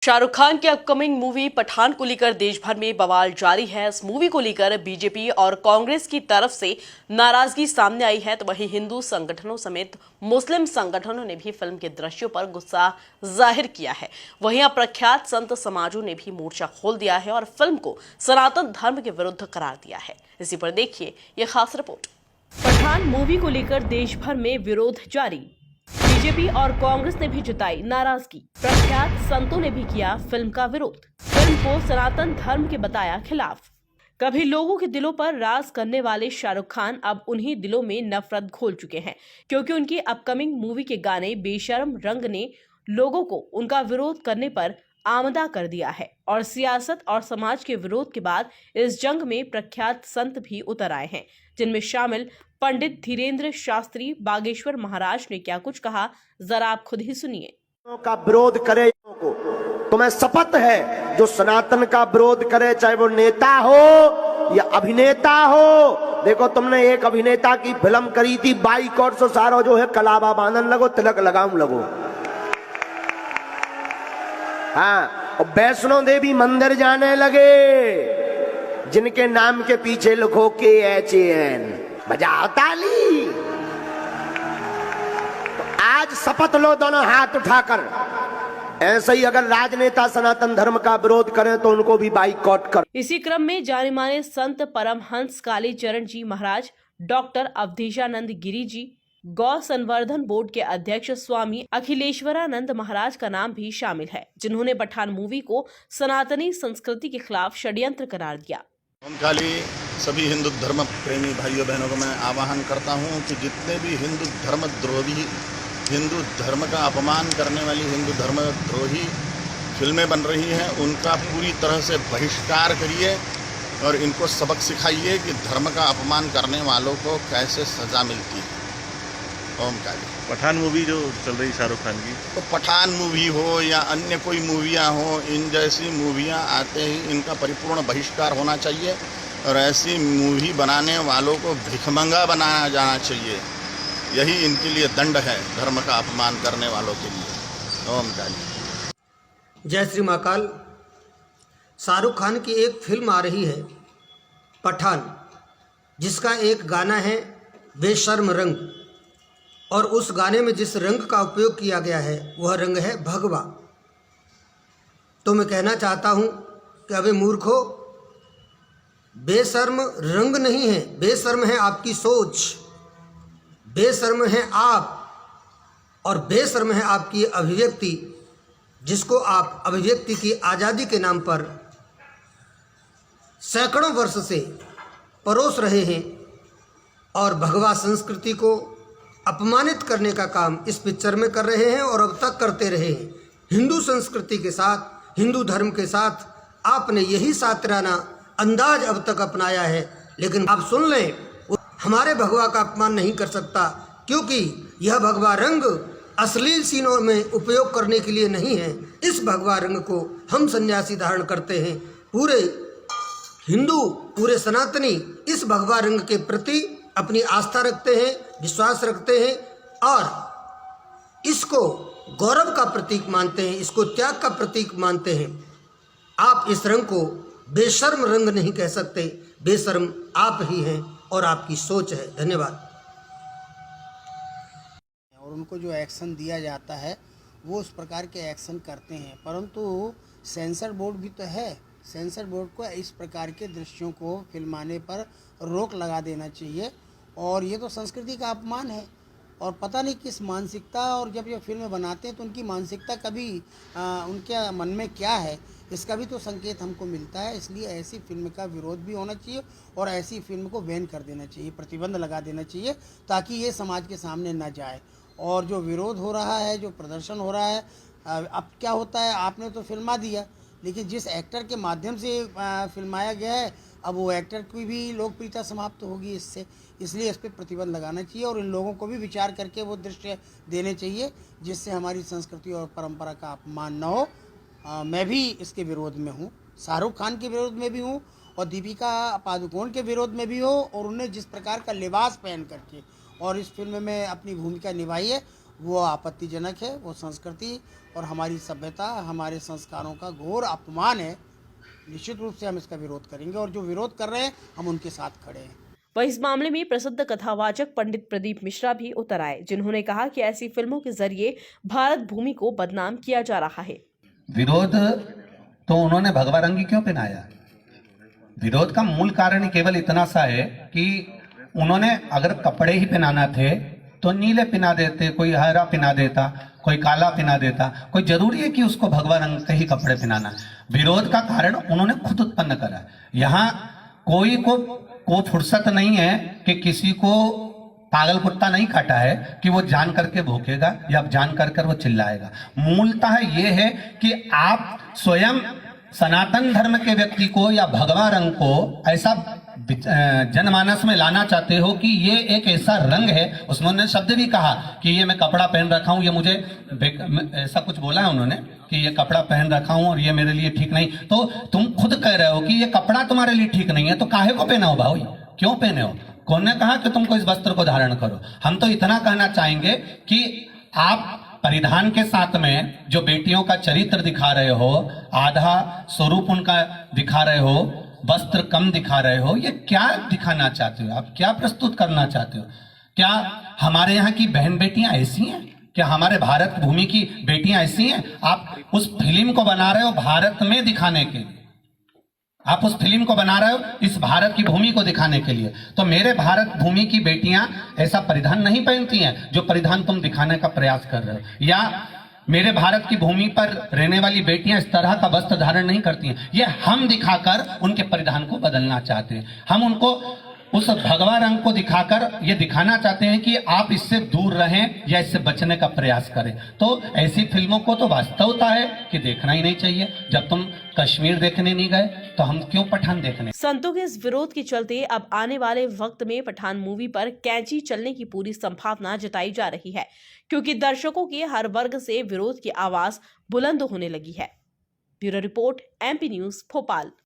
शाहरुख खान की upcoming movie Pathan को लेकर देश भर में बवाल जारी है। इस मूवी को लेकर बीजेपी और कांग्रेस की तरफ से नाराजगी सामने आई है, तो वहीं हिंदू संगठनों समेत मुस्लिम संगठनों ने भी फिल्म के दृश्यों पर गुस्सा जाहिर किया है। वहीं अब प्रख्यात संत समाजों ने भी मोर्चा खोल दिया है और फिल्म को सनातन धर्म के विरुद्ध करार दिया है। इसी पर देखिए ये खास रिपोर्ट। पठान मूवी को लेकर देश भर में विरोध जारी। बीजेपी और कांग्रेस ने भी जताई नाराजगी। प्रख्यात संतों ने भी किया फिल्म का विरोध। फिल्म को सनातन धर्म के बताया खिलाफ। कभी लोगों के दिलों पर राज करने वाले शाहरुख खान अब उन्हीं दिलों में नफरत घोल चुके हैं, क्योंकि उनकी अपकमिंग मूवी के गाने बेशर्म रंग ने लोगों को उनका विरोध करने पर आमदा कर दिया है और सियासत और समाज के विरोध के बाद इस जंग में प्रख्यात संत भी उतर आए हैं, जिनमें शामिल पंडित धीरेन्द्र शास्त्री बागेश्वर महाराज ने क्या कुछ कहा, जरा आप खुद ही सुनिए। का विरोध करे को तुम्हें शपथ है, जो सनातन का विरोध करे, चाहे वो नेता हो या अभिनेता हो। देखो, तुमने एक अभिनेता की फिल्म करी थी, बाइकॉट से सारो जो है कलावा बांधन लगो, तिलक लगाऊं लगो। हाँ, और वैष्णो देवी मंदिर जाने लगे, जिनके नाम के पीछे लिखो KHAN, बजाओ ताली। तो आज शपथ लो दोनों हाथ उठाकर, ऐसे ही अगर राजनेता सनातन धर्म का विरोध करें तो उनको भी बाइकॉट कर। इसी क्रम में जाने माने संत परमहंस कालीचरण जी महाराज, डॉक्टर अवधेशानंद गिरी जी, गौ संवर्धन बोर्ड के अध्यक्ष स्वामी अखिलेश्वरानंद महाराज का नाम भी शामिल है, जिन्होंने पठान मूवी को सनातनी संस्कृति के खिलाफ षड्यंत्र करार दिया। ओम काली सभी हिंदू धर्म प्रेमी भाइयों बहनों को मैं आह्वान करता हूं कि जितने भी हिंदू धर्म द्रोही, हिंदू धर्म का अपमान करने वाली हिंदू धर्म द्रोही फिल्में बन रही हैं, उनका पूरी तरह से बहिष्कार करिए और इनको सबक सिखाइए कि धर्म का अपमान करने वालों को कैसे सज़ा मिलती है। ओम काली। पठान मूवी जो चल रही शाहरुख खान की, तो पठान मूवी हो या अन्य कोई मूवियाँ हो, इन जैसी मूवियाँ आते ही इनका परिपूर्ण बहिष्कार होना चाहिए और ऐसी मूवी बनाने वालों को भिखमंगा बनाया जाना चाहिए। यही इनके लिए दंड है, धर्म का अपमान करने वालों के लिए। ओम काली। जय श्री महाकाल। शाहरुख खान की एक फिल्म आ रही है पठान, जिसका एक गाना है बेशर्म रंग, और उस गाने में जिस रंग का उपयोग किया गया है वह रंग है भगवा। तो मैं कहना चाहता हूं कि अबे मूर्खो, बेशर्म रंग नहीं है, बेशर्म है आपकी सोच, बेशर्म है आप, और बेशर्म है आपकी अभिव्यक्ति, जिसको आप अभिव्यक्ति की आज़ादी के नाम पर सैकड़ों वर्ष से परोस रहे हैं और भगवा संस्कृति को अपमानित करने का काम इस पिक्चर में कर रहे हैं और अब तक करते रहे हैं। हिंदू संस्कृति के साथ, हिंदू धर्म के साथ आपने यही सातिराना अंदाज अब तक अपनाया है, लेकिन आप सुन लें, हमारे भगवा का अपमान नहीं कर सकता, क्योंकि यह भगवा रंग अश्लील सीनों में उपयोग करने के लिए नहीं है। इस भगवा रंग को हम सन्यासी धारण करते हैं। पूरे हिंदू, पूरे सनातनी इस भगवा रंग के प्रति अपनी आस्था रखते हैं, विश्वास रखते हैं और इसको गौरव का प्रतीक मानते हैं, इसको त्याग का प्रतीक मानते हैं। आप इस रंग को बेशर्म रंग नहीं कह सकते, बेशर्म आप ही हैं और आपकी सोच है। धन्यवाद। और उनको जो एक्शन दिया जाता है वो उस प्रकार के एक्शन करते हैं, परंतु सेंसर बोर्ड भी तो है। सेंसर बोर्ड को इस प्रकार के दृश्यों को फिल्माने पर रोक लगा देना चाहिए, और ये तो संस्कृति का अपमान है। और पता नहीं किस मानसिकता, और जब ये फिल्म बनाते हैं तो उनकी मानसिकता कभी उनके मन में क्या है, इसका भी तो संकेत हमको मिलता है। इसलिए ऐसी फिल्म का विरोध भी होना चाहिए और ऐसी फिल्म को बैन कर देना चाहिए, प्रतिबंध लगा देना चाहिए, ताकि ये समाज के सामने ना जाए। और जो विरोध हो रहा है, जो प्रदर्शन हो रहा है, अब क्या होता है, आपने तो फिल्मा दिया, लेकिन जिस एक्टर के माध्यम से फिल्माया गया है, अब वो एक्टर की भी लोकप्रियता समाप्त होगी इससे। इसलिए इस पर प्रतिबंध लगाना चाहिए और इन लोगों को भी विचार करके वो दृश्य देने चाहिए, जिससे हमारी संस्कृति और परंपरा का अपमान न हो। मैं भी इसके विरोध में हूँ, शाहरुख खान के विरोध में भी हूँ और दीपिका पादुकोण के विरोध में भी हो, और उन्हें जिस प्रकार का लिबास पहन करके और इस फिल्म में अपनी भूमिका निभाई है, वो आपत्तिजनक है। वो संस्कृति और हमारी सभ्यता, हमारे संस्कारों का घोर अपमान है। निश्चित रूप से हम इसका विरोध करेंगे और जो विरोध कर रहे हैं हम उनके साथ खड़े हैं। वहीं इस मामले में प्रसिद्ध कथावाचक पंडित प्रदीप मिश्रा भी उतर आए, जिन्होंने कहा कि ऐसी फिल्मों के जरिए भारत भूमि को बदनाम किया जा रहा है। विरोध तो उन्होंने भगवा रंगी क्यों पहनाया? विरोध का मूल कारण केवल इतना सा है कि उन्होंने अगर कपड़े ही पहनाना थे तो नीले पहना देते, कोई हरा पहना देता, कोई काला पहना देता। कोई जरूरी है कि उसको भगवा रंग के ही कपड़े पहनाना? विरोध का कारण उन्होंने खुद उत्पन्न करा। यहाँ कोई को फुर्सत नहीं है कि किसी को पागल कुत्ता नहीं काटा है कि वो जान करके भूखेगा या जान कर वो चिल्लाएगा। मूलतः ये है कि आप स्वयं सनातन धर्म के व्यक्ति को या भगवा रंग को ऐसा जनमानस में लाना चाहते हो कि ये एक ऐसा रंग है। उन्होंने शब्द भी कहा कि ये मैं कपड़ा पहन रखा हूं, ये मुझे ऐसा कुछ बोला है उन्होंने कि ये कपड़ा पहन रखा हूं और ये मेरे लिए ठीक नहीं। तो तुम खुद कह रहे हो कि ये कपड़ा तुम्हारे लिए ठीक नहीं है, तो काहे को पहना हो भाई? क्यों पहने हो? कौन ने कहा कि तुमको इस वस्त्र को धारण करो? हम तो इतना कहना चाहेंगे कि आप परिधान के साथ में जो बेटियों का चरित्र दिखा रहे हो, आधा स्वरूप उनका दिखा रहे हो, वस्त्र कम दिखा रहे हो, ये क्या दिखाना चाहते हो? आप क्या प्रस्तुत करना चाहते हो? क्या हमारे यहाँ की बहन बेटियां ऐसी हैं? क्या हमारे भारत भूमि की बेटियां ऐसी हैं? आप उस फिल्म को बना रहे हो भारत में दिखाने के लिए, आप उस फिल्म को बना रहे हो इस भारत की भूमि को दिखाने के लिए। तो मेरे भारत भूमि की बेटियां ऐसा परिधान नहीं पहनती हैं जो परिधान तुम दिखाने का प्रयास कर रहे हो, या मेरे भारत की भूमि पर रहने वाली बेटियां इस तरह का वस्त्र धारण नहीं करती हैं। ये हम दिखाकर उनके परिधान को बदलना चाहते हैं। हम उनको उस भगवा रंग को दिखाकर ये दिखाना चाहते हैं कि आप इससे दूर रहें या इससे बचने का प्रयास करें। तो ऐसी फिल्मों को तो वास्तवता है कि देखना ही नहीं चाहिए। जब तुम कश्मीर देखने नहीं गए तो हम क्यों पठान देखने? संतों के इस विरोध के चलते अब आने वाले वक्त में पठान मूवी पर कैंची चलने की पूरी संभावना जताई जा रही है, क्योंकि दर्शकों के हर वर्ग से विरोध की आवाज बुलंद होने लगी है। Bureau report, MP news, Bhopal.